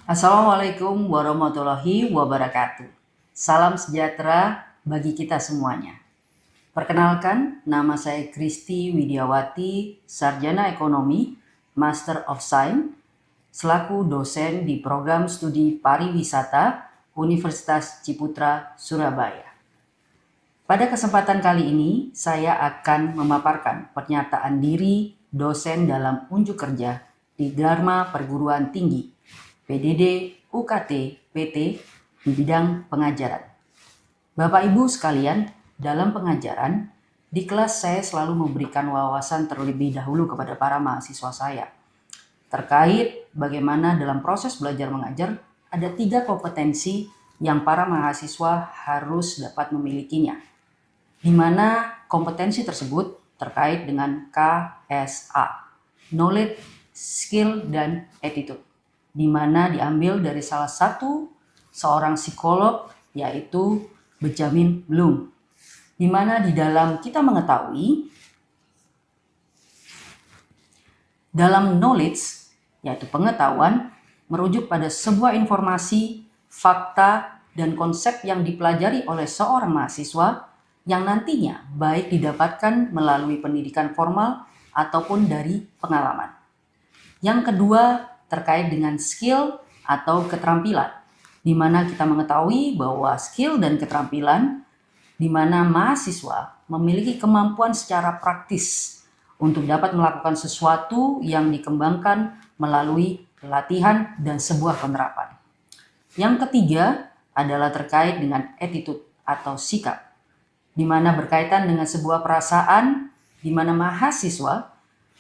Assalamualaikum warahmatullahi wabarakatuh. Salam sejahtera bagi kita semuanya. Perkenalkan, nama saya Kristi Widiawati, Sarjana Ekonomi, Master of Science, selaku dosen di Program Studi Pariwisata Universitas Ciputra, Surabaya. Pada kesempatan kali ini, saya akan memaparkan pernyataan diri dosen dalam unjuk kerja di Dharma Perguruan Tinggi, PDD UKT PT di bidang pengajaran. Bapak Ibu sekalian, dalam pengajaran, di kelas saya selalu memberikan wawasan terlebih dahulu kepada para mahasiswa saya terkait bagaimana dalam proses belajar mengajar ada 3 kompetensi yang para mahasiswa harus dapat memilikinya, di mana kompetensi tersebut terkait dengan KSA, Knowledge, Skill, dan Attitude, di mana diambil dari salah satu seorang psikolog, yaitu Benjamin Bloom, di mana di dalam kita mengetahui dalam knowledge, yaitu pengetahuan, merujuk pada sebuah informasi, fakta, dan konsep yang dipelajari oleh seorang mahasiswa yang nantinya baik didapatkan melalui pendidikan formal ataupun dari pengalaman. Yang kedua, terkait dengan skill atau keterampilan, di mana kita mengetahui bahwa skill dan keterampilan di mana mahasiswa memiliki kemampuan secara praktis untuk dapat melakukan sesuatu yang dikembangkan melalui latihan dan sebuah penerapan. Yang ketiga adalah terkait dengan attitude atau sikap, di mana berkaitan dengan sebuah perasaan di mana mahasiswa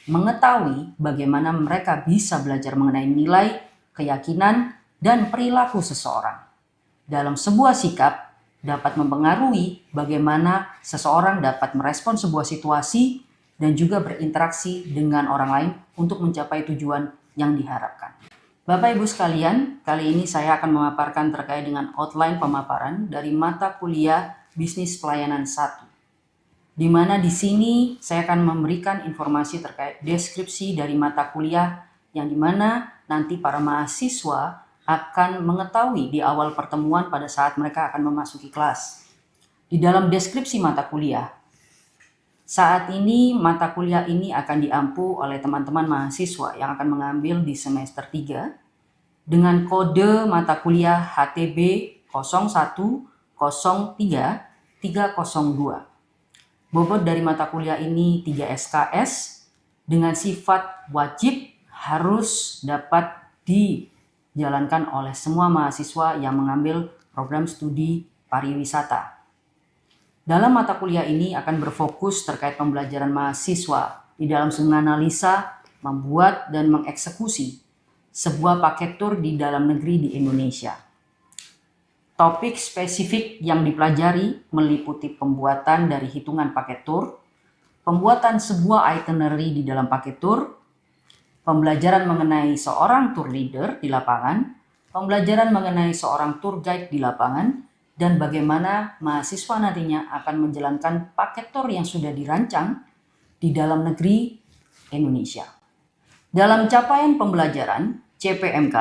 mengetahui bagaimana mereka bisa belajar mengenai nilai, keyakinan, dan perilaku seseorang. Dalam sebuah sikap dapat mempengaruhi bagaimana seseorang dapat merespon sebuah situasi dan juga berinteraksi dengan orang lain untuk mencapai tujuan yang diharapkan. Bapak Ibu sekalian, kali ini saya akan memaparkan terkait dengan outline pemaparan dari mata kuliah Bisnis Pelayanan 1. Di mana di sini saya akan memberikan informasi terkait deskripsi dari mata kuliah yang dimana nanti para mahasiswa akan mengetahui di awal pertemuan pada saat mereka akan memasuki kelas. Di dalam deskripsi mata kuliah, saat ini mata kuliah ini akan diampu oleh teman-teman mahasiswa yang akan mengambil di semester 3 dengan kode mata kuliah HTB 0103302. Bobot dari mata kuliah ini 3 SKS dengan sifat wajib harus dapat dijalankan oleh semua mahasiswa yang mengambil program studi pariwisata. Dalam mata kuliah ini akan berfokus terkait pembelajaran mahasiswa di dalam menganalisa, membuat, dan mengeksekusi sebuah paket tur di dalam negeri di Indonesia. Topik spesifik yang dipelajari meliputi pembuatan dari hitungan paket tur, pembuatan sebuah itinerary di dalam paket tur, pembelajaran mengenai seorang tour leader di lapangan, pembelajaran mengenai seorang tour guide di lapangan, dan bagaimana mahasiswa nantinya akan menjalankan paket tur yang sudah dirancang di dalam negeri Indonesia. Dalam capaian pembelajaran CPMK,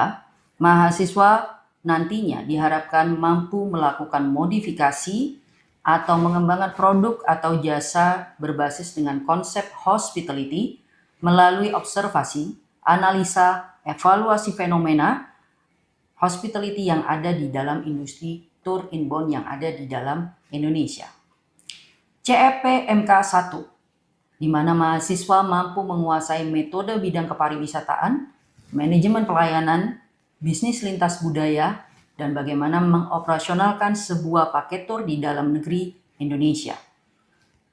mahasiswa nantinya diharapkan mampu melakukan modifikasi atau mengembangkan produk atau jasa berbasis dengan konsep hospitality melalui observasi, analisa, evaluasi fenomena hospitality yang ada di dalam industri tour inbound yang ada di dalam Indonesia. CEPMK 1, di mana mahasiswa mampu menguasai metode bidang kepariwisataan, manajemen pelayanan, bisnis lintas budaya, dan bagaimana mengoperasionalkan sebuah paket tur di dalam negeri Indonesia.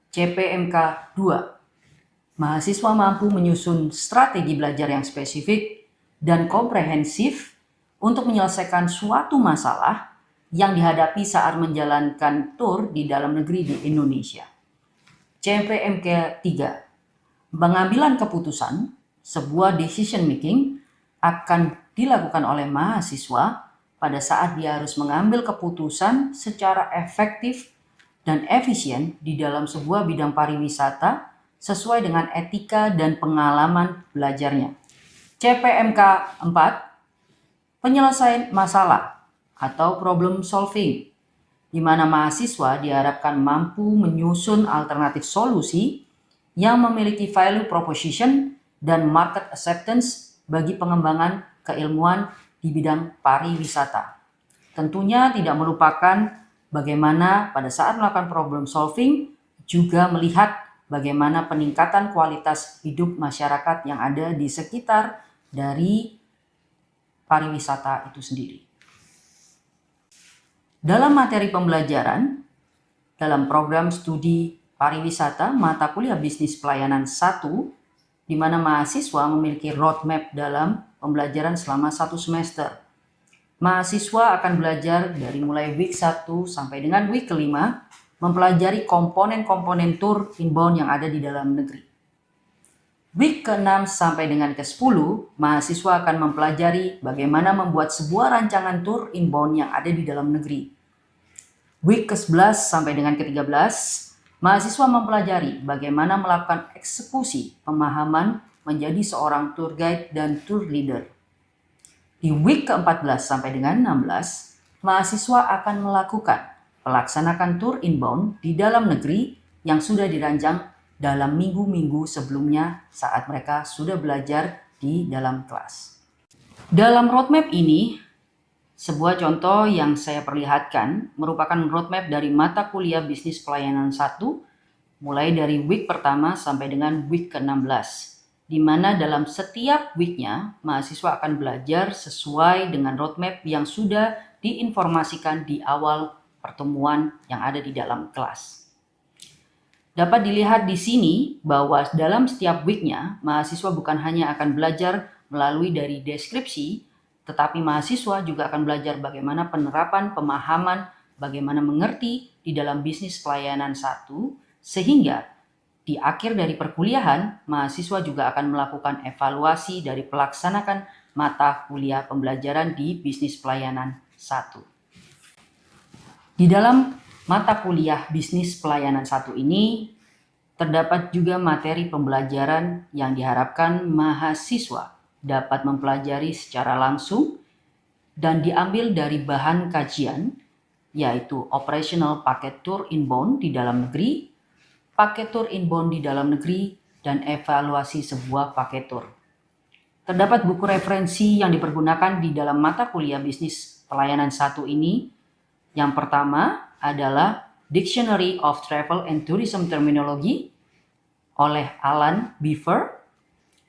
CPMK 2, mahasiswa mampu menyusun strategi belajar yang spesifik dan komprehensif untuk menyelesaikan suatu masalah yang dihadapi saat menjalankan tur di dalam negeri di Indonesia. CPMK 3, pengambilan keputusan, sebuah decision making akan dilakukan oleh mahasiswa pada saat dia harus mengambil keputusan secara efektif dan efisien di dalam sebuah bidang pariwisata sesuai dengan etika dan pengalaman belajarnya. CPMK 4, penyelesaian masalah atau problem solving, di mana mahasiswa diharapkan mampu menyusun alternatif solusi yang memiliki value proposition dan market acceptance bagi pengembangan keilmuan di bidang pariwisata. Tentunya tidak melupakan bagaimana pada saat melakukan problem solving juga melihat bagaimana peningkatan kualitas hidup masyarakat yang ada di sekitar dari pariwisata itu sendiri. Dalam materi pembelajaran, dalam program studi pariwisata mata kuliah bisnis pelayanan 1, di mana mahasiswa memiliki roadmap dalam pembelajaran selama 1 semester. Mahasiswa akan belajar dari mulai week 1 sampai dengan week kelima, mempelajari komponen-komponen tour inbound yang ada di dalam negeri. Week ke-6 sampai dengan ke-10, mahasiswa akan mempelajari bagaimana membuat sebuah rancangan tour inbound yang ada di dalam negeri. Week ke-11 sampai dengan ke-13, mahasiswa mempelajari bagaimana melakukan eksekusi pemahaman menjadi seorang tour guide dan tour leader. Di week ke-14 sampai dengan 16, mahasiswa akan melakukan pelaksanakan tour inbound di dalam negeri yang sudah dirancang dalam minggu-minggu sebelumnya saat mereka sudah belajar di dalam kelas. Dalam roadmap ini, sebuah contoh yang saya perlihatkan merupakan roadmap dari mata kuliah bisnis pelayanan 1, mulai dari week pertama sampai dengan week ke-16, di mana dalam setiap weeknya mahasiswa akan belajar sesuai dengan roadmap yang sudah diinformasikan di awal pertemuan yang ada di dalam kelas. Dapat dilihat di sini bahwa dalam setiap weeknya, mahasiswa bukan hanya akan belajar melalui dari deskripsi, tetapi mahasiswa juga akan belajar bagaimana penerapan pemahaman, bagaimana mengerti di dalam bisnis pelayanan 1, sehingga di akhir dari perkuliahan, mahasiswa juga akan melakukan evaluasi dari pelaksanaan mata kuliah pembelajaran di bisnis pelayanan 1. Di dalam mata kuliah bisnis pelayanan 1 ini, terdapat juga materi pembelajaran yang diharapkan mahasiswa dapat mempelajari secara langsung dan diambil dari bahan kajian, yaitu operational paket tour inbound di dalam negeri, paket tour inbound di dalam negeri, dan evaluasi sebuah paket tour. Terdapat buku referensi yang dipergunakan di dalam mata kuliah bisnis pelayanan 1 ini. Yang pertama adalah Dictionary of Travel and Tourism Terminology oleh Alan Beaver.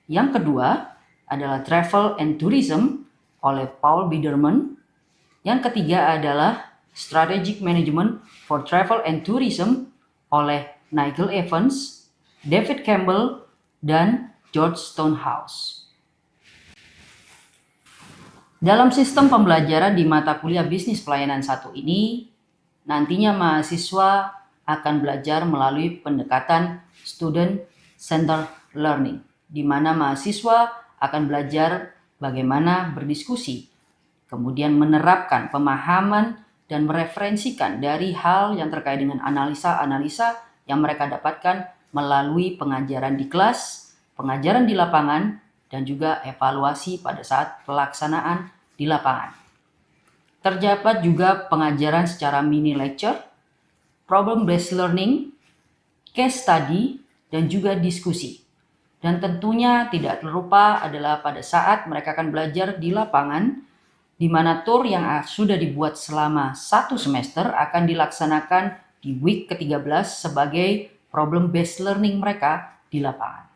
Yang kedua adalah Travel and Tourism oleh Paul Biderman. Yang ketiga adalah Strategic Management for Travel and Tourism oleh Nigel Evans, David Campbell, dan George Stonehouse. Dalam sistem pembelajaran di mata kuliah bisnis pelayanan 1 ini, nantinya mahasiswa akan belajar melalui pendekatan student-centered learning, di mana mahasiswa akan belajar bagaimana berdiskusi, kemudian menerapkan pemahaman dan mereferensikan dari hal yang terkait dengan analisa-analisa yang mereka dapatkan melalui pengajaran di kelas, pengajaran di lapangan, dan juga evaluasi pada saat pelaksanaan di lapangan. Terdapat juga pengajaran secara mini lecture, problem-based learning, case study, dan juga diskusi. Dan tentunya tidak terlupa adalah pada saat mereka akan belajar di lapangan, di mana tour yang sudah dibuat selama 1 semester akan dilaksanakan di week ke-13 sebagai problem-based learning mereka di lapangan.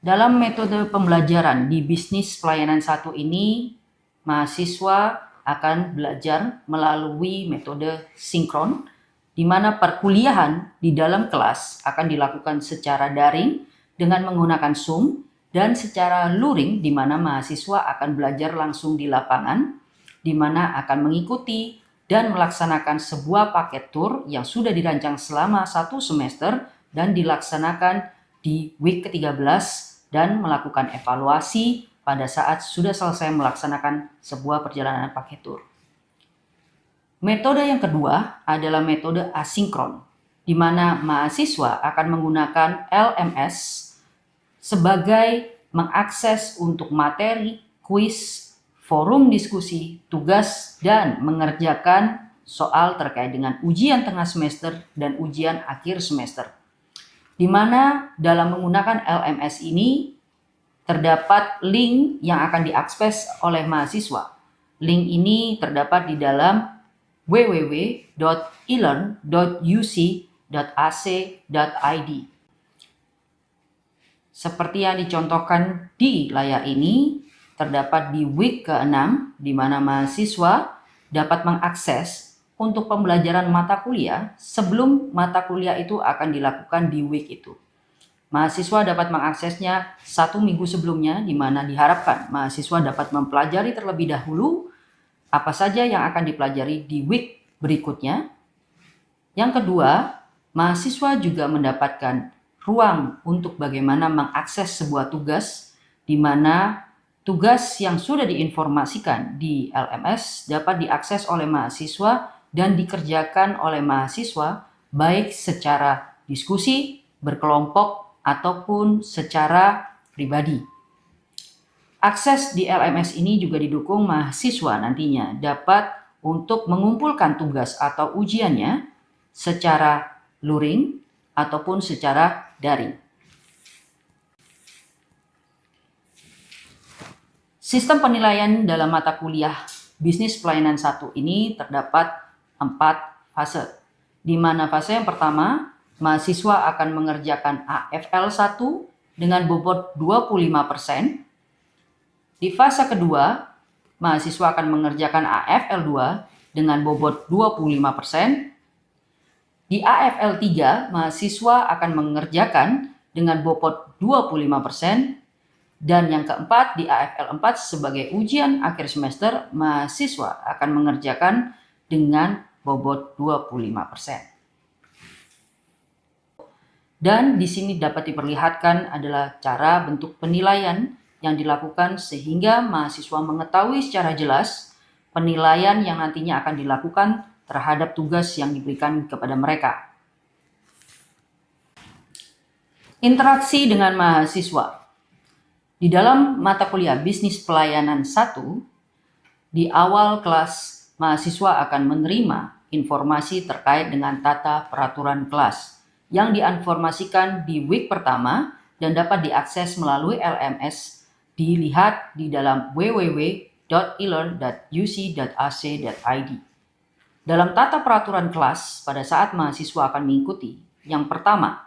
Dalam metode pembelajaran di bisnis pelayanan 1 ini, mahasiswa akan belajar melalui metode sinkron, di mana perkuliahan di dalam kelas akan dilakukan secara daring dengan menggunakan Zoom, dan secara luring di mana mahasiswa akan belajar langsung di lapangan, di mana akan mengikuti dan melaksanakan sebuah paket tour yang sudah dirancang selama 1 semester dan dilaksanakan di week ke-13 dan melakukan evaluasi pada saat sudah selesai melaksanakan sebuah perjalanan paket tour. Metode yang kedua adalah metode asinkron, di mana mahasiswa akan menggunakan LMS sebagai mengakses untuk materi, kuis, forum diskusi, tugas, dan mengerjakan soal terkait dengan ujian tengah semester dan ujian akhir semester. Di mana dalam menggunakan LMS ini terdapat link yang akan diakses oleh mahasiswa. Link ini terdapat di dalam www.elearn.uc.ac.id. Seperti yang dicontohkan di layar ini, terdapat di week ke-6, di mana mahasiswa dapat mengakses untuk pembelajaran mata kuliah sebelum mata kuliah itu akan dilakukan di week itu. Mahasiswa dapat mengaksesnya 1 minggu sebelumnya, di mana diharapkan mahasiswa dapat mempelajari terlebih dahulu apa saja yang akan dipelajari di week berikutnya. Yang kedua, mahasiswa juga mendapatkan ruang untuk bagaimana mengakses sebuah tugas, di mana tugas yang sudah diinformasikan di LMS dapat diakses oleh mahasiswa dan dikerjakan oleh mahasiswa baik secara diskusi, berkelompok, ataupun secara pribadi. Akses di LMS ini juga didukung mahasiswa nantinya dapat untuk mengumpulkan tugas atau ujiannya secara luring ataupun secara daring. Sistem penilaian dalam mata kuliah Bisnis Pelayanan 1 ini terdapat 4 fase, di mana fase yang pertama, mahasiswa akan mengerjakan AFL 1 dengan bobot 25%. Di fase kedua, mahasiswa akan mengerjakan AFL 2 dengan bobot 25%. Di AFL 3, mahasiswa akan mengerjakan dengan bobot 25%. Dan yang keempat, di AFL 4 sebagai ujian akhir semester, mahasiswa akan mengerjakan dengan bobot 25%. Dan di sini dapat diperlihatkan adalah cara bentuk penilaian yang dilakukan sehingga mahasiswa mengetahui secara jelas penilaian yang nantinya akan dilakukan terhadap tugas yang diberikan kepada mereka. Interaksi dengan mahasiswa. Di dalam mata kuliah Bisnis Pelayanan 1, di awal kelas mahasiswa akan menerima informasi terkait dengan tata peraturan kelas yang diinformasikan di week pertama dan dapat diakses melalui LMS, dilihat di dalam www.elearn.uc.ac.id. Dalam tata peraturan kelas pada saat mahasiswa akan mengikuti, yang pertama,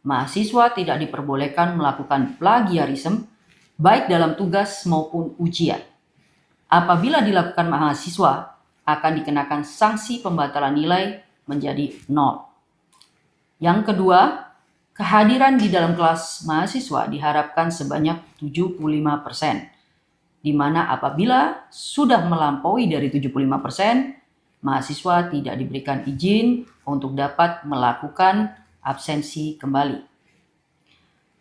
mahasiswa tidak diperbolehkan melakukan plagiarisme baik dalam tugas maupun ujian. Apabila dilakukan mahasiswa, akan dikenakan sanksi pembatalan nilai menjadi 0. Yang kedua, kehadiran di dalam kelas mahasiswa diharapkan sebanyak 75%, di mana apabila sudah melampaui dari 75%, mahasiswa tidak diberikan izin untuk dapat melakukan absensi kembali.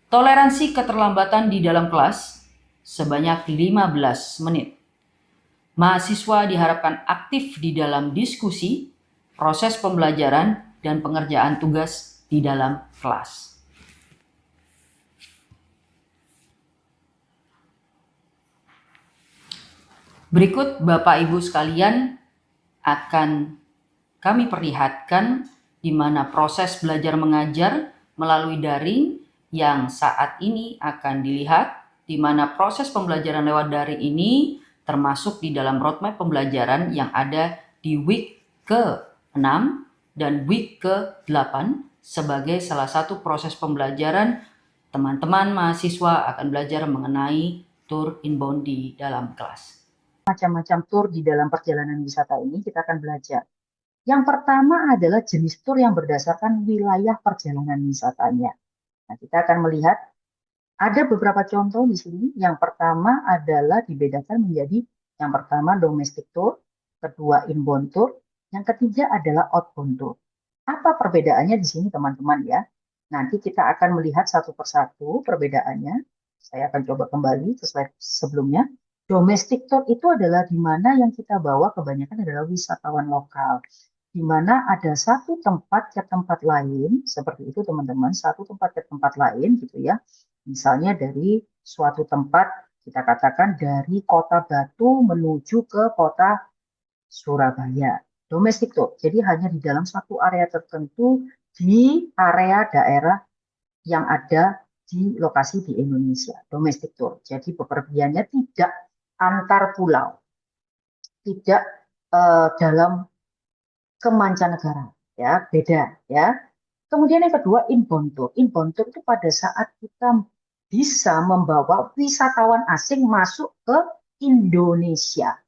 Toleransi keterlambatan di dalam kelas sebanyak 15 menit. Mahasiswa diharapkan aktif di dalam diskusi, proses pembelajaran, dan pengerjaan tugas di dalam kelas. Berikut Bapak Ibu sekalian akan kami perlihatkan di mana proses belajar mengajar melalui daring yang saat ini akan dilihat, di mana proses pembelajaran lewat daring ini termasuk di dalam roadmap pembelajaran yang ada di week ke-6 dan week ke-8 sebagai salah satu proses pembelajaran. Teman-teman mahasiswa akan belajar mengenai tour inbound di dalam kelas. Macam-macam tour di dalam perjalanan wisata ini kita akan belajar. Yang pertama adalah jenis tour yang berdasarkan wilayah perjalanan wisatanya. Nah, kita akan melihat ada beberapa contoh di sini. Yang pertama adalah dibedakan menjadi yang pertama domestic tour, kedua inbound tour, yang ketiga adalah outbound tour. Apa perbedaannya di sini teman-teman ya? Nanti kita akan melihat satu persatu perbedaannya. Saya akan coba kembali ke slide sebelumnya. Domestic tour itu adalah di mana yang kita bawa kebanyakan adalah wisatawan lokal. Di mana ada satu tempat ke tempat lain, seperti itu teman-teman, satu tempat ke tempat lain gitu ya. Misalnya dari suatu tempat Kita katakan dari kota Batu menuju ke kota Surabaya. Domestic tour. Jadi hanya di dalam satu area tertentu di area daerah yang ada di lokasi di Indonesia. Domestic tour. Jadi bepergiannya tidak antar pulau, tidak dalam kemancanegara, ya beda ya. Kemudian yang kedua inbound tour. Inbound tour itu pada saat kita bisa membawa wisatawan asing masuk ke Indonesia.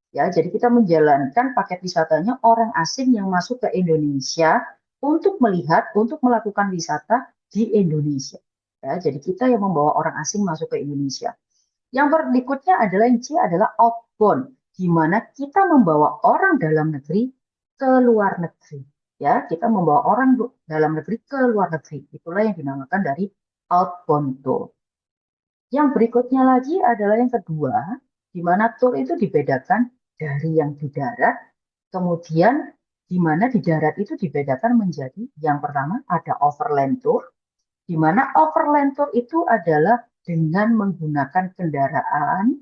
Ya, jadi kita menjalankan paket wisatanya orang asing yang masuk ke Indonesia untuk melihat, untuk melakukan wisata di Indonesia. Ya, jadi kita yang membawa orang asing masuk ke Indonesia. Yang berikutnya adalah yang C adalah outbound, di mana kita membawa orang dalam negeri ke luar negeri. Ya, kita membawa orang dalam negeri ke luar negeri. Itulah yang dinamakan dari outbound tour. Yang berikutnya lagi adalah yang kedua, di mana tour itu dibedakan dari yang di darat, kemudian di mana di darat itu dibedakan menjadi yang pertama ada overland tour, di mana overland tour itu adalah dengan menggunakan kendaraan,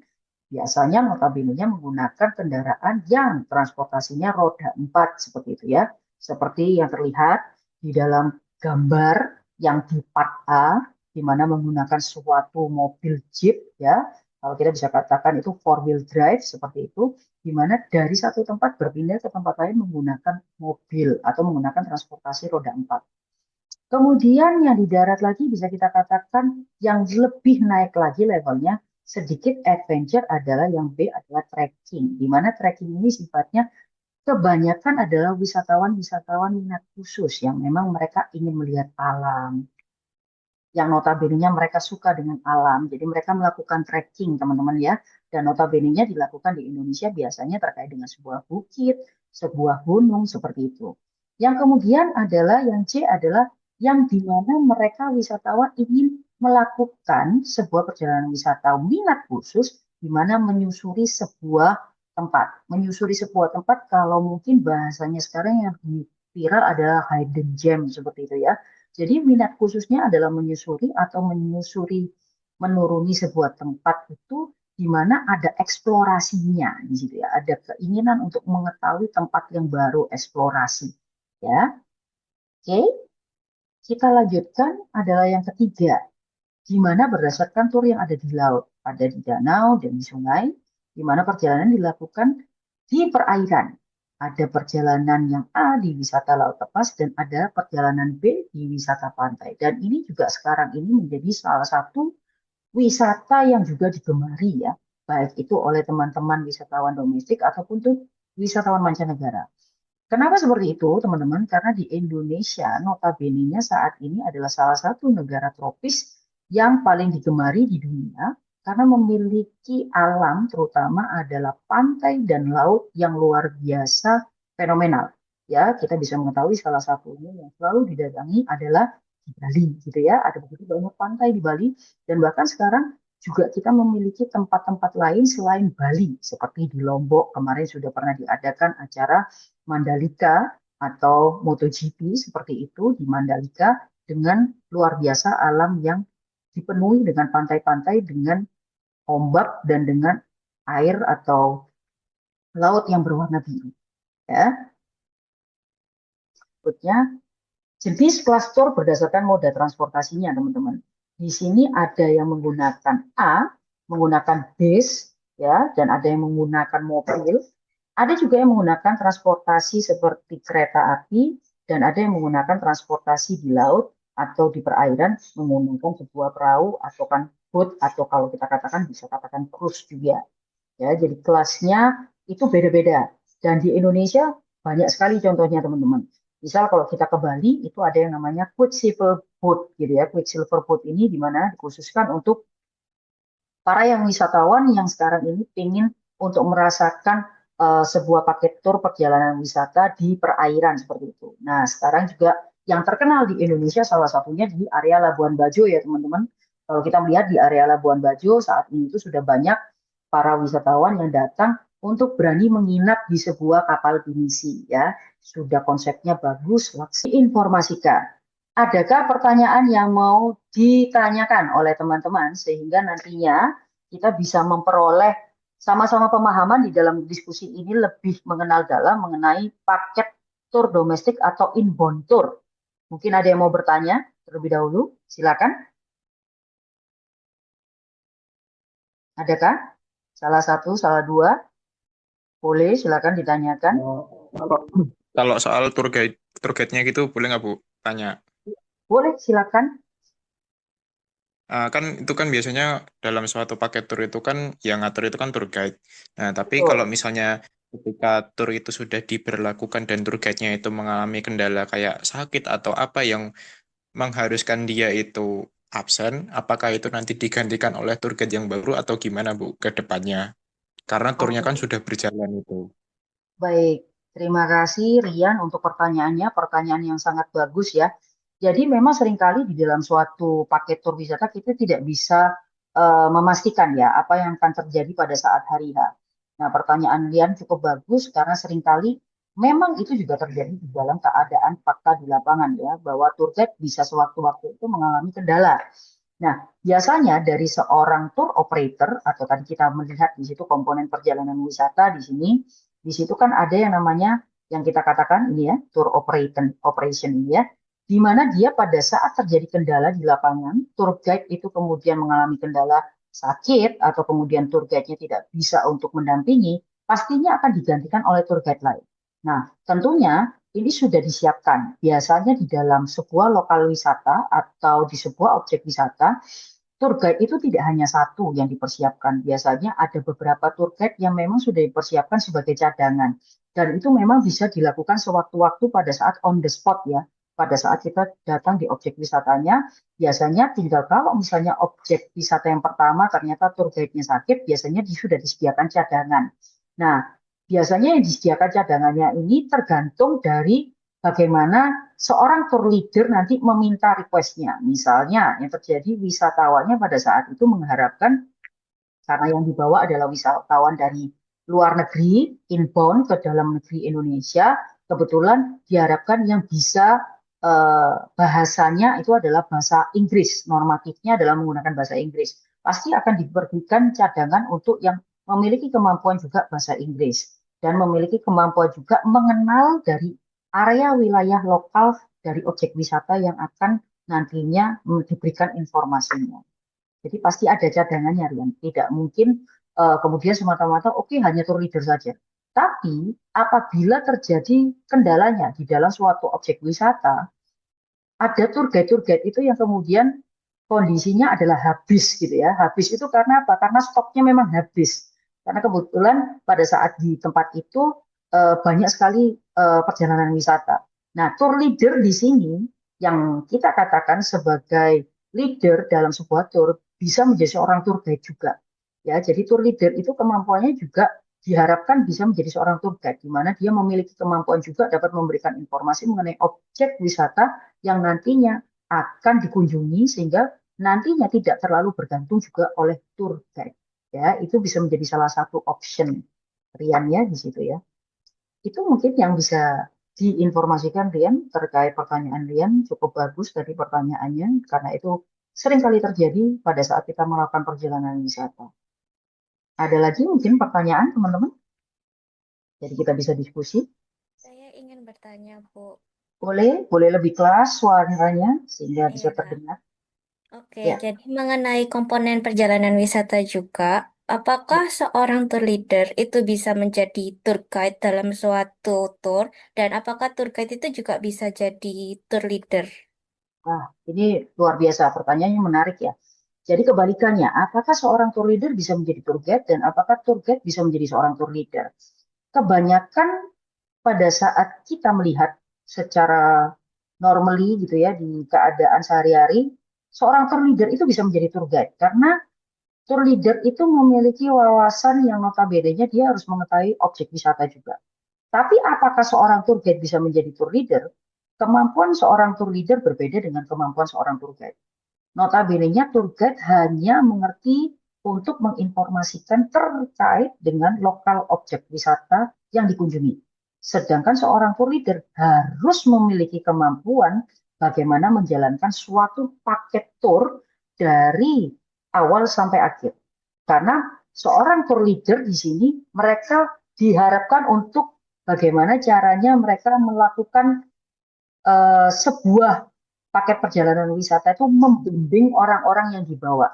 biasanya notabene-nya menggunakan kendaraan yang transportasinya roda 4 seperti itu ya. Seperti yang terlihat di dalam gambar yang di part A, di mana menggunakan suatu mobil jeep ya. Kalau kita bisa katakan itu four wheel drive seperti itu, di mana dari satu tempat berpindah ke tempat lain menggunakan mobil atau menggunakan transportasi roda 4. Kemudian yang di darat lagi bisa kita katakan yang lebih naik lagi levelnya sedikit adventure adalah yang B adalah trekking. Di mana trekking ini sifatnya kebanyakan adalah wisatawan-wisatawan minat khusus yang memang mereka ingin melihat alam. Yang notabene-nya mereka suka dengan alam. Jadi mereka melakukan trekking teman-teman ya. Dan notabene-nya dilakukan di Indonesia biasanya terkait dengan sebuah bukit, sebuah gunung seperti itu. Yang kemudian adalah yang C adalah yang di mana mereka wisatawan ingin melakukan sebuah perjalanan wisata minat khusus di mana menyusuri sebuah tempat. Menyusuri sebuah tempat kalau mungkin bahasanya sekarang yang viral adalah hidden gem seperti itu ya. Jadi minat khususnya adalah menyusuri atau menuruni sebuah tempat itu di mana ada eksplorasinya di situ ya, ada keinginan untuk mengetahui tempat yang baru eksplorasi ya. Oke, kita lanjutkan adalah yang ketiga, di mana berdasarkan tur yang ada di laut, ada di danau dan di sungai, di mana perjalanan dilakukan di perairan. Ada perjalanan yang A di wisata laut lepas dan ada perjalanan B di wisata pantai. Dan ini juga sekarang ini menjadi salah satu wisata yang juga digemari ya, baik itu oleh teman-teman wisatawan domestik ataupun tuh wisatawan mancanegara. Kenapa seperti itu, teman-teman? Karena di Indonesia, notabene-nya saat ini adalah salah satu negara tropis yang paling digemari di dunia karena memiliki alam, terutama adalah pantai dan laut yang luar biasa fenomenal. Ya, kita bisa mengetahui salah satunya yang selalu didatangi adalah di Bali, gitu ya. Ada begitu banyak pantai di Bali dan bahkan sekarang juga kita memiliki tempat-tempat lain selain Bali, seperti di Lombok kemarin sudah pernah diadakan acara Mandalika atau MotoGP seperti itu di Mandalika dengan luar biasa alam yang dipenuhi dengan pantai-pantai dengan ombak dan dengan air atau laut yang berwarna biru. Ya. Berikutnya, jenis kelas tour berdasarkan moda transportasinya, teman-teman. Di sini ada yang menggunakan A, menggunakan bis, ya, dan ada yang menggunakan mobil. Ada juga yang menggunakan transportasi seperti kereta api, dan ada yang menggunakan transportasi di laut atau di perairan menggunakan sebuah perahu atau kan boat atau kalau kita katakan bisa katakan cruise juga. Ya, jadi kelasnya itu beda-beda. Dan di Indonesia banyak sekali contohnya teman-teman. Misal kalau kita ke Bali itu ada yang namanya Quicksilver Boat gitu ya. Quicksilver Boat ini di mana dikhususkan untuk para yang wisatawan yang sekarang ini ingin untuk merasakan sebuah paket tur perjalanan wisata di perairan seperti itu. Nah, sekarang juga yang terkenal di Indonesia salah satunya di area Labuan Bajo ya teman-teman. Kalau kita melihat di area Labuan Bajo saat ini itu sudah banyak para wisatawan yang datang untuk berani menginap di sebuah kapal pinisi ya. Sudah konsepnya bagus, langsung informasikan. Adakah pertanyaan yang mau ditanyakan oleh teman-teman sehingga nantinya kita bisa memperoleh sama-sama pemahaman di dalam diskusi ini lebih mengenal dalam mengenai paket tur domestik atau inbound tour. Mungkin ada yang mau bertanya terlebih dahulu, silakan. Adakah? Salah satu, salah dua? Boleh, silakan ditanyakan. Kalau kalau soal tour guide-nya gitu boleh nggak Bu tanya? Boleh, silakan. Kan itu kan biasanya dalam suatu paket tour itu kan yang ngatur itu kan tour guide. Nah, tapi kalau Betul. misalnya ketika tour itu sudah diberlakukan dan tour guide-nya itu mengalami kendala kayak sakit atau apa yang mengharuskan dia itu absen, apakah itu nanti digantikan oleh tour guide yang baru atau gimana Bu ke depannya? Karena turnya kan Oke, sudah berjalan itu. baik. Terima kasih Rian untuk pertanyaannya, pertanyaan yang sangat bagus ya. Jadi memang seringkali di dalam suatu paket tur wisata kita tidak bisa memastikan ya apa yang akan terjadi pada saat hari H. Nah, pertanyaan Rian cukup bagus karena seringkali memang itu juga terjadi di dalam keadaan fakta di lapangan ya, bahwa tour guide bisa sewaktu-waktu itu mengalami kendala. Nah, biasanya dari seorang tour operator atau tadi kita melihat di situ komponen perjalanan wisata di situ kan ada yang namanya yang kita katakan ini ya, tour operation ini ya, di mana dia pada saat terjadi kendala di lapangan, tour guide itu kemudian mengalami kendala sakit atau kemudian tour guide-nya tidak bisa untuk mendampingi, pastinya akan digantikan oleh tour guide lain. Nah, tentunya ini sudah disiapkan. Biasanya di dalam sebuah lokal wisata atau di sebuah objek wisata, tour guide itu tidak hanya satu yang dipersiapkan. Biasanya ada beberapa tour guide yang memang sudah dipersiapkan sebagai cadangan. Dan itu memang bisa dilakukan sewaktu-waktu pada saat on the spot ya. Pada saat kita datang di objek wisatanya, biasanya tinggal kalau misalnya objek wisata yang pertama ternyata tour guide-nya sakit, biasanya sudah disediakan cadangan. Nah, biasanya yang disediakan cadangannya ini tergantung dari bagaimana seorang tour leader nanti meminta requestnya. Misalnya yang terjadi wisatawannya pada saat itu mengharapkan karena yang dibawa adalah wisatawan dari luar negeri, inbound ke dalam negeri Indonesia, kebetulan diharapkan yang bisa bahasanya itu adalah bahasa Inggris, normatifnya adalah menggunakan bahasa Inggris. Pasti akan diberikan cadangan untuk yang memiliki kemampuan juga bahasa Inggris dan memiliki kemampuan juga mengenal dari area wilayah lokal dari objek wisata yang akan nantinya diberikan informasinya. Jadi pasti ada cadangannya, Rian. Tidak mungkin kemudian semata-mata, oke hanya tour leader saja. Tapi apabila terjadi kendalanya di dalam suatu objek wisata, ada tour guide itu yang kemudian kondisinya adalah habis gitu ya. Habis itu karena apa? Karena stoknya memang habis. Karena kebetulan pada saat di tempat itu banyak sekali perjalanan wisata. Nah, tour leader di sini yang kita katakan sebagai leader dalam sebuah tour bisa menjadi seorang tour guide juga. Ya, jadi tour leader itu kemampuannya juga diharapkan bisa menjadi seorang tour guide, di mana dia memiliki kemampuan juga dapat memberikan informasi mengenai objek wisata yang nantinya akan dikunjungi sehingga nantinya tidak terlalu bergantung juga oleh tour guide. Ya, itu bisa menjadi salah satu option Rian ya di situ ya. Itu mungkin yang bisa diinformasikan Rian terkait pertanyaan Rian cukup bagus dari pertanyaannya karena itu sering kali terjadi pada saat kita melakukan perjalanan wisata. Ada lagi mungkin pertanyaan teman-teman? Jadi kita bisa diskusi. Saya ingin bertanya, Bu. Boleh, boleh lebih keras suaranya sehingga bisa Iya. terdengar. Oke, Ya, jadi mengenai komponen perjalanan wisata juga, apakah ya. seorang tour leader itu bisa menjadi tour guide dalam suatu tour, dan apakah tour guide itu juga bisa jadi tour leader? Nah, ini luar biasa. Pertanyaannya menarik ya. Jadi kebalikannya, apakah seorang tour leader bisa menjadi tour guide dan apakah tour guide bisa menjadi seorang tour leader? Kebanyakan pada saat kita melihat secara normally gitu ya di keadaan sehari-hari, seorang tour leader itu bisa menjadi tour guide karena tour leader itu memiliki wawasan yang notabene-nya dia harus mengetahui objek wisata juga. Tapi apakah seorang tour guide bisa menjadi tour leader? Kemampuan seorang tour leader berbeda dengan kemampuan seorang tour guide. Notabene-nya tour guide hanya mengerti untuk menginformasikan terkait dengan lokal objek wisata yang dikunjungi. Sedangkan seorang tour leader harus memiliki kemampuan bagaimana menjalankan suatu paket tour dari awal sampai akhir. Karena seorang tour leader di sini mereka diharapkan untuk bagaimana caranya mereka melakukan sebuah paket perjalanan wisata itu membimbing orang-orang yang dibawa.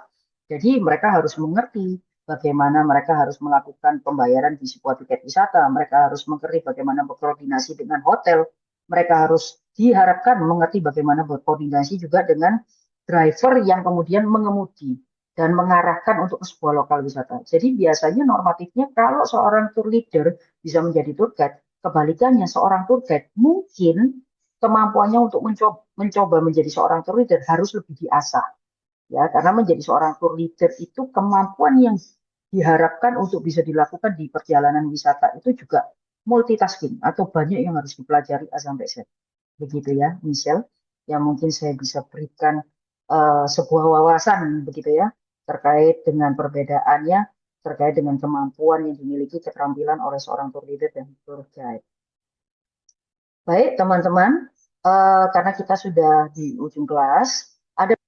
Jadi mereka harus mengerti bagaimana mereka harus melakukan pembayaran di sebuah tiket wisata, mereka harus mengerti bagaimana berkoordinasi dengan hotel, mereka harus diharapkan mengerti bagaimana berkoordinasi juga dengan driver yang kemudian mengemudi dan mengarahkan untuk ke sebuah lokal wisata. Jadi biasanya normatifnya kalau seorang tour leader bisa menjadi tour guide, kebalikannya seorang tour guide mungkin kemampuannya untuk mencoba menjadi seorang tour leader harus lebih diasah, ya, karena menjadi seorang tour leader itu kemampuan yang diharapkan untuk bisa dilakukan di perjalanan wisata itu juga multitasking atau banyak yang harus dipelajari A sampai Z. Begitu ya, Michelle, yang mungkin saya bisa berikan sebuah wawasan begitu ya terkait dengan perbedaannya, terkait dengan kemampuan yang dimiliki keterampilan oleh seorang tour leader dan tour guide. Baik, teman-teman, karena kita sudah di ujung kelas, ada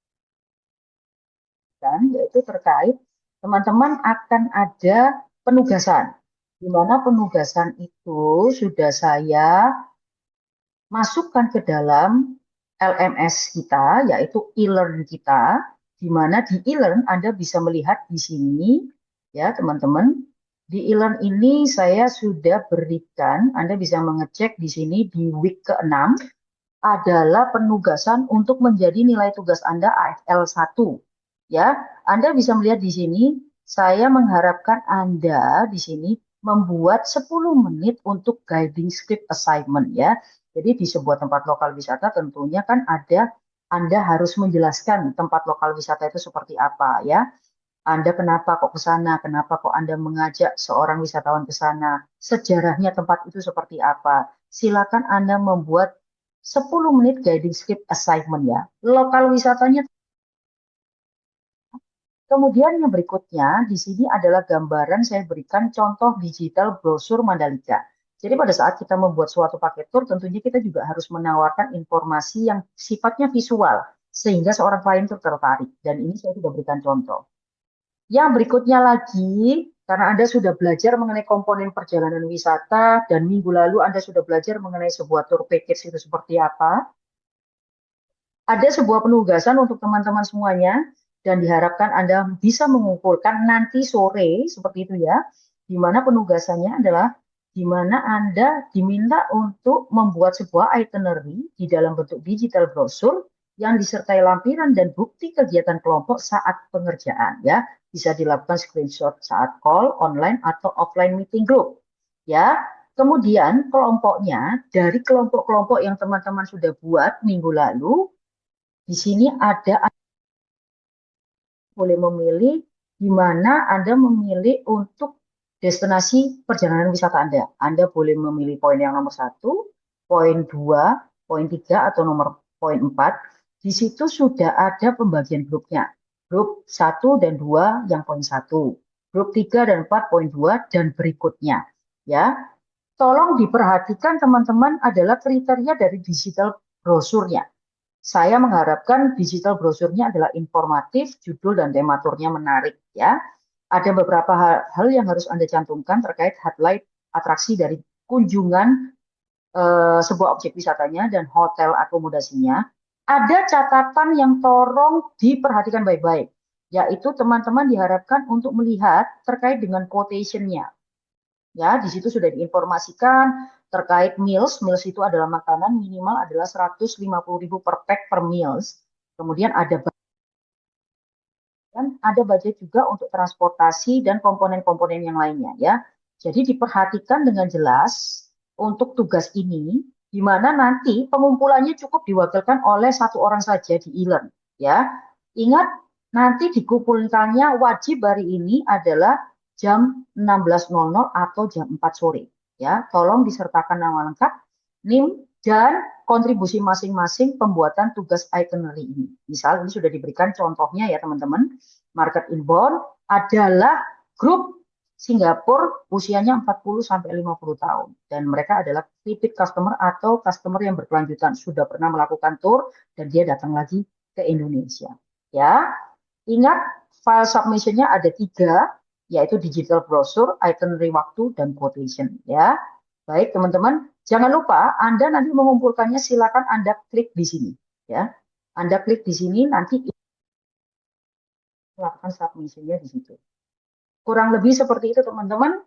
yaitu terkait teman-teman akan ada penugasan. Di mana penugasan itu sudah saya masukkan ke dalam LMS kita, yaitu e-learn kita, di mana di e-learn Anda bisa melihat di sini, ya teman-teman, di e-learn ini saya sudah berikan, Anda bisa mengecek di sini di week ke-6, adalah penugasan untuk menjadi nilai tugas Anda AFL 1. Ya, Anda bisa melihat di sini, saya mengharapkan Anda di sini membuat 10 menit untuk guiding script assignment ya. Jadi di sebuah tempat lokal wisata tentunya kan ada Anda harus menjelaskan tempat lokal wisata itu seperti apa ya. Anda kenapa kok ke sana? Kenapa kok Anda mengajak seorang wisatawan ke sana? Sejarahnya tempat itu seperti apa? Silakan Anda membuat 10 menit guiding script assignment ya. Lokal wisatanya. Kemudian yang berikutnya di sini adalah gambaran saya berikan contoh digital brosur Mandalika. Jadi pada saat kita membuat suatu paket tour tentunya kita juga harus menawarkan informasi yang sifatnya visual sehingga seorang klien tertarik. Dan ini saya sudah berikan contoh. Yang berikutnya lagi, karena Anda sudah belajar mengenai komponen perjalanan wisata dan minggu lalu Anda sudah belajar mengenai sebuah tour package itu seperti apa, ada sebuah penugasan untuk teman-teman semuanya dan diharapkan Anda bisa mengumpulkan nanti sore seperti itu ya, di mana penugasannya adalah di mana Anda diminta untuk membuat sebuah itinerary di dalam bentuk digital brosur yang disertai lampiran dan bukti kegiatan kelompok saat pengerjaan ya. Bisa dilakukan screenshot saat call online atau offline meeting group ya. Kemudian kelompoknya dari kelompok-kelompok yang teman-teman sudah buat minggu lalu, di sini ada boleh memilih di mana Anda memilih untuk destinasi perjalanan wisata Anda. Anda boleh memilih poin yang nomor 1, poin 2, poin 3, atau nomor poin 4. Di situ sudah ada pembagian grupnya. Grup 1 dan 2 yang poin 1. Grup 3 dan 4 poin 2 dan berikutnya. Ya, tolong diperhatikan teman-teman adalah kriteria dari digital brosurnya. Saya mengharapkan digital brosurnya adalah informatif, judul dan tematurnya menarik ya. Ada beberapa hal yang harus Anda cantumkan terkait highlight atraksi dari kunjungan sebuah objek wisatanya dan hotel akomodasinya. Ada catatan yang tolong diperhatikan baik-baik, yaitu teman-teman diharapkan untuk melihat terkait dengan quotation-nya. Ya, di situ sudah diinformasikan terkait meals. Meals itu adalah makanan minimal adalah 150.000 per pack per meals. Kemudian ada budget juga untuk transportasi dan komponen-komponen yang lainnya ya. Jadi diperhatikan dengan jelas untuk tugas ini, di mana nanti pengumpulannya cukup diwakilkan oleh satu orang saja di e-learn ya. Ingat nanti dikumpulkannya wajib hari ini adalah jam 16.00 atau jam 4 sore ya. Tolong disertakan nama lengkap, NIM dan kontribusi masing-masing pembuatan tugas itinerary ini. Misal ini sudah diberikan contohnya ya teman-teman. Market inbound adalah grup Singapura usianya 40-50 tahun. Dan mereka adalah repeat customer atau customer yang berkelanjutan. Sudah pernah melakukan tour dan dia datang lagi ke Indonesia. Ya, ingat file submission-nya ada 3, yaitu digital brochure, itinerary waktu, dan quotation. Ya, baik teman-teman, jangan lupa Anda nanti mengumpulkannya, silakan Anda klik di sini. Ya, Anda klik di sini, nanti lakukan submission-nya di situ. Kurang lebih seperti itu teman-teman,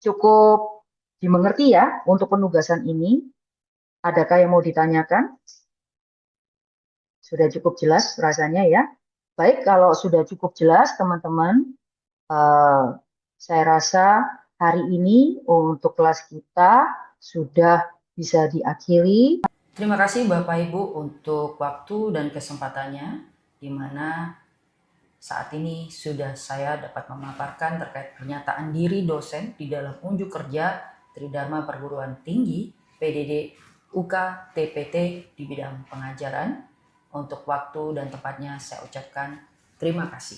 cukup dimengerti ya untuk penugasan ini. Adakah yang mau ditanyakan? Sudah cukup jelas rasanya ya. Baik, kalau sudah cukup jelas teman-teman, saya rasa hari ini untuk kelas kita sudah bisa diakhiri. Terima kasih Bapak Ibu untuk waktu dan kesempatannya, di mana saat ini sudah saya dapat memaparkan terkait pernyataan diri dosen di dalam unjuk kerja Tridharma Perguruan Tinggi PDD UK TPT di bidang pengajaran. Untuk waktu dan tempatnya saya ucapkan terima kasih.